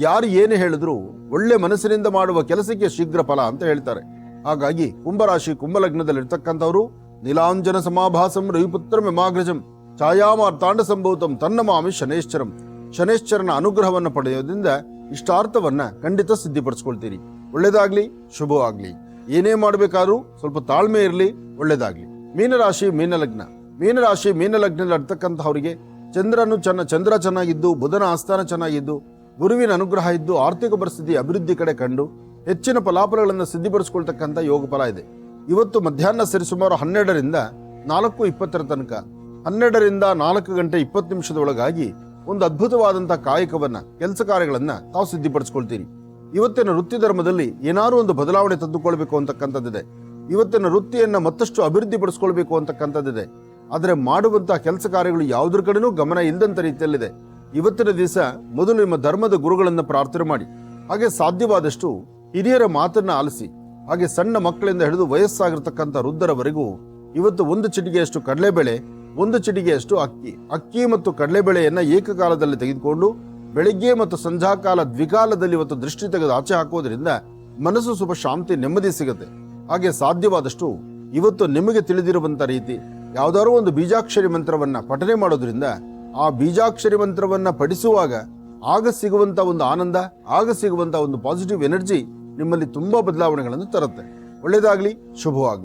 ಯಾರು ಏನು ಹೇಳಿದ್ರು ಒಳ್ಳೆ ಮನಸ್ಸಿನಿಂದ ಮಾಡುವ ಕೆಲಸಕ್ಕೆ ಶೀಘ್ರ ಫಲ ಅಂತ ಹೇಳ್ತಾರೆ. ಹಾಗಾಗಿ ಕುಂಭರಾಶಿ ಕುಂಭಲಗ್ನದಲ್ಲಿರ್ತಕ್ಕಂಥವರು ನೀಲಾಂಜನ ಸಮಾಭಾಸಂ ರವಿಪುತ್ರ ಮಿಮಾಗ್ರಜಂ ಛಾಯಾಮಾರ್ತಾಂಡ ಸಂಭೂತಂ ತನ್ನಮಾಮಿ ಶನೇಶ್ವರಂ. ಶನೇಶ್ವರನ ಅನುಗ್ರಹವನ್ನು ಪಡೆಯೋದ್ರಿಂದ ಇಷ್ಟಾರ್ಥವನ್ನ ಖಂಡಿತ ಸಿದ್ಧಿಪಡಿಸ್ಕೊಳ್ತೀರಿ. ಒಳ್ಳೇದಾಗ್ಲಿ, ಶುಭವಾಗ್ಲಿ. ಏನೇ ಮಾಡಬೇಕಾದ್ರೂ ಸ್ವಲ್ಪ ತಾಳ್ಮೆ ಇರಲಿ, ಒಳ್ಳೇದಾಗ್ಲಿ. ಮೀನರಾಶಿ ಮೀನಲಗ್ನ. ಮೀನರಾಶಿ ಮೀನಲಗ್ನದಲ್ಲಿರ್ತಕ್ಕಂಥವರಿಗೆ ಚಂದ್ರ ಚೆನ್ನಾಗಿದ್ದು, ಬುಧನ ಆಸ್ಥಾನ ಚೆನ್ನಾಗಿದ್ದು, ಗುರುವಿನ ಅನುಗ್ರಹ ಇದ್ದು, ಆರ್ಥಿಕ ಪರಿಸ್ಥಿತಿ ಅಭಿವೃದ್ಧಿ ಕಡೆ ಕಂಡು ಹೆಚ್ಚಿನ ಫಲಾಫಲಗಳನ್ನು ಸಿದ್ಧಿಪಡಿಸಿಕೊಳ್ತಕ್ಕಂಥ ಯೋಗ ಫಲ ಇದೆ. ಇವತ್ತು ಮಧ್ಯಾಹ್ನ ಸರಿಸುಮಾರು 12ರಿಂದ 4:20 ತನಕ 12ರಿಂದ 4 ಗಂಟೆ 20 ನಿಮಿಷದೊಳಗಾಗಿ ಒಂದು ಅದ್ಭುತವಾದಂತಹ ಕಾಯಕವನ್ನ, ಕೆಲಸ ಕಾರ್ಯಗಳನ್ನ ತಾವು ಸಿದ್ಧಿಪಡಿಸ್ಕೊಳ್ತೀರಿ. ಇವತ್ತಿನ ವೃತ್ತಿ ಧರ್ಮದಲ್ಲಿ ಏನಾದ್ರು ಒಂದು ಬದಲಾವಣೆ ತಂದುಕೊಳ್ಬೇಕು ಅಂತಕ್ಕಂಥದ್ದಿದೆ. ಇವತ್ತಿನ ವೃತ್ತಿಯನ್ನ ಮತ್ತಷ್ಟು ಅಭಿವೃದ್ಧಿ ಪಡಿಸ್ಕೊಳ್ಬೇಕು ಅಂತಕ್ಕಂಥದ್ದಿದೆ. ಆದರೆ ಮಾಡುವಂತಹ ಕೆಲಸ ಕಾರ್ಯಗಳು ಯಾವುದ್ರ ಕಡೆನೂ ಗಮನ ಇಲ್ಲದಂತ ರೀತಿಯಲ್ಲಿದೆ. ಇವತ್ತಿನ ದಿವಸ ಮೊದಲು ನಿಮ್ಮ ಧರ್ಮದ ಗುರುಗಳನ್ನ ಪ್ರಾರ್ಥನೆ ಮಾಡಿ, ಹಾಗೆ ಸಾಧ್ಯವಾದಷ್ಟು ಹಿರಿಯರ ಮಾತನ್ನ ಆಲಿಸಿ, ಹಾಗೆ ಸಣ್ಣ ಮಕ್ಕಳಿಂದ ಹಿಡಿದು ವಯಸ್ಸಾಗಿರ್ತಕ್ಕಂಥ ವೃದ್ಧರವರೆಗೂ ಇವತ್ತು 1 ಚಿಟಿಗೆಯಷ್ಟು ಕಡಲೆಬೇಳೆ, 1 ಚಿಟಿಗೆಯಷ್ಟು ಅಕ್ಕಿ ಮತ್ತು ಕಡಲೆಬೇಳೆಯನ್ನ ಏಕಕಾಲದಲ್ಲಿ ತೆಗೆದುಕೊಂಡು ಬೆಳಿಗ್ಗೆ ಮತ್ತು ಸಂಧ್ಯಾಕಾಲ ದ್ವಿಕಾಲದಲ್ಲಿ ಇವತ್ತು ದೃಷ್ಟಿ ತೆಗೆದು ಆಚೆ ಹಾಕೋದ್ರಿಂದ ಮನಸ್ಸು ಸ್ವಲ್ಪ ಶಾಂತಿ, ನೆಮ್ಮದಿ ಸಿಗುತ್ತೆ. ಹಾಗೆ ಸಾಧ್ಯವಾದಷ್ಟು ಇವತ್ತು ನಿಮಗೆ ತಿಳಿದಿರುವಂತ ರೀತಿ ಯಾವ್ದಾದ್ರು ಒಂದು ಬೀಜಾಕ್ಷರಿ ಮಂತ್ರವನ್ನ ಪಠನೆ ಮಾಡೋದ್ರಿಂದ ಆ ಬೀಜಾಕ್ಷರಿ ಮಂತ್ರವನ್ನ ಪಠಿಸುವಾಗ ಆಗ ಸಿಗುವಂತ ಒಂದು ಆನಂದ, ಆಗ ಸಿಗುವಂತ ಒಂದು ಪಾಸಿಟಿವ್ ಎನರ್ಜಿ ನಿಮ್ಮಲ್ಲಿ ತುಂಬಾ ಬದಲಾವಣೆಗಳನ್ನು ತರುತ್ತೆ. ಒಳ್ಳೆಯದಾಗ್ಲಿ, ಶುಭವಾಗ್ಲಿ.